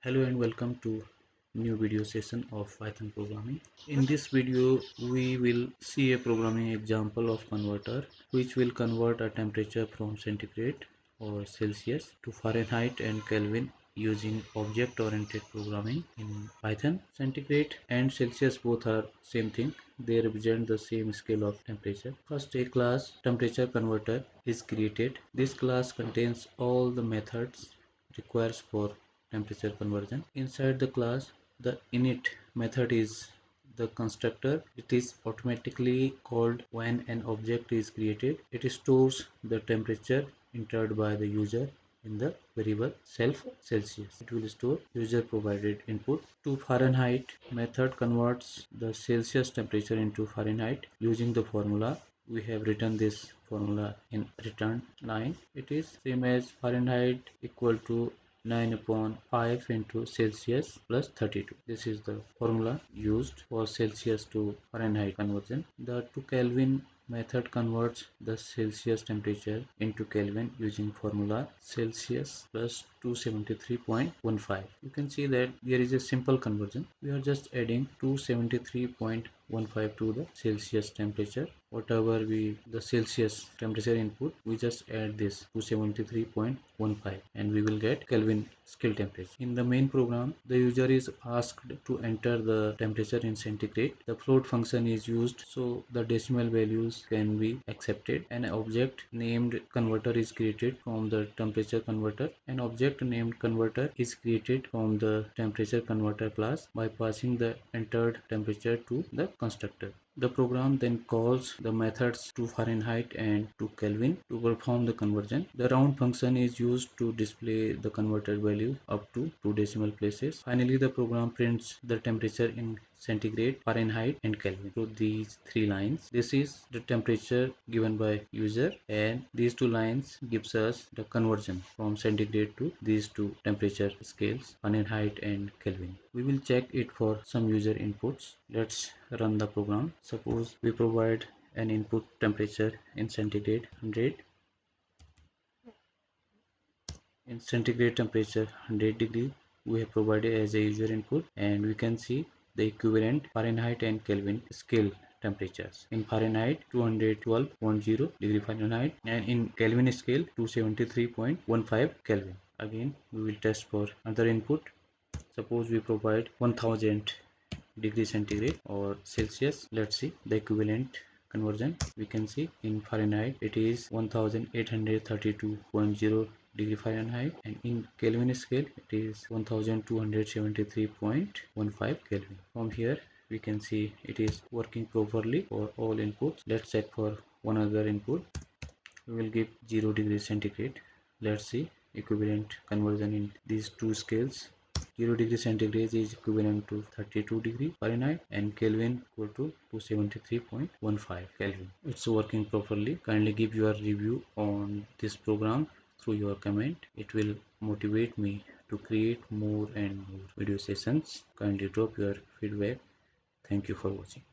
Hello and welcome to new video session of Python programming. In this video we will see a programming example of converter which will convert a temperature from centigrade or Celsius to Fahrenheit and Kelvin using object oriented programming in Python. Centigrade and Celsius both are same thing. They represent the same scale of temperature. First, a class temperature converter is created. This class contains all the methods required for temperature conversion. Inside the class, the init method is the constructor. It is automatically called when an object is created. It stores the temperature entered by the user in the variable self Celsius. It will store user provided input. To Fahrenheit method converts the Celsius temperature into Fahrenheit using the formula. We have written this formula in return line. It is same as Fahrenheit equal to 9 upon 5 into Celsius plus 32. This is the formula used for Celsius to Fahrenheit conversion. The to Kelvin method converts the Celsius temperature into Kelvin using formula Celsius plus 273.15. You can see that there is a simple conversion. We are just adding 273.15 to the Celsius temperature. Whatever the Celsius temperature input, we just add this 273.15 and we will get Kelvin scale temperature. In the main program, the user is asked to enter the temperature in centigrade. The float function is used so the decimal values can be accepted. An object named converter is created from the temperature converter. An object named converter is created from the temperature converter class by passing the entered temperature to the constructor. The program then calls the methods to Fahrenheit and to Kelvin to perform the conversion. The round function is used to display the converted value up to 2 decimal places. Finally, the program prints the temperature in centigrade, Fahrenheit and Kelvin. So these three lines, this is the temperature given by user, and these two lines gives us the conversion from centigrade to these two temperature scales, Fahrenheit and Kelvin. We will check it for some user inputs. Let's run the program. Suppose we provide an input temperature in centigrade 100. In centigrade temperature 100 degree we have provided as a user input, and we can see the equivalent Fahrenheit and Kelvin scale temperatures. In Fahrenheit 212.0 degree Fahrenheit, and in Kelvin scale 273.15 Kelvin. Again we will test for another input. Suppose we provide 1000 degree centigrade or Celsius. Let's see the equivalent conversion. We can see in Fahrenheit it is 1832.0 degree Fahrenheit, and in Kelvin scale it is 1273.15 Kelvin. From here we can see it is working properly for all inputs. Let's check for one other input. We will give 0 degree centigrade. Let's see equivalent conversion in these two scales. 0 degree centigrade is equivalent to 32 degree Fahrenheit and Kelvin equal to 273.15 Kelvin. It's working properly. Kindly give your review on this program through your comment. It will motivate me to create more and more video sessions. Kindly drop your feedback. Thank you for watching.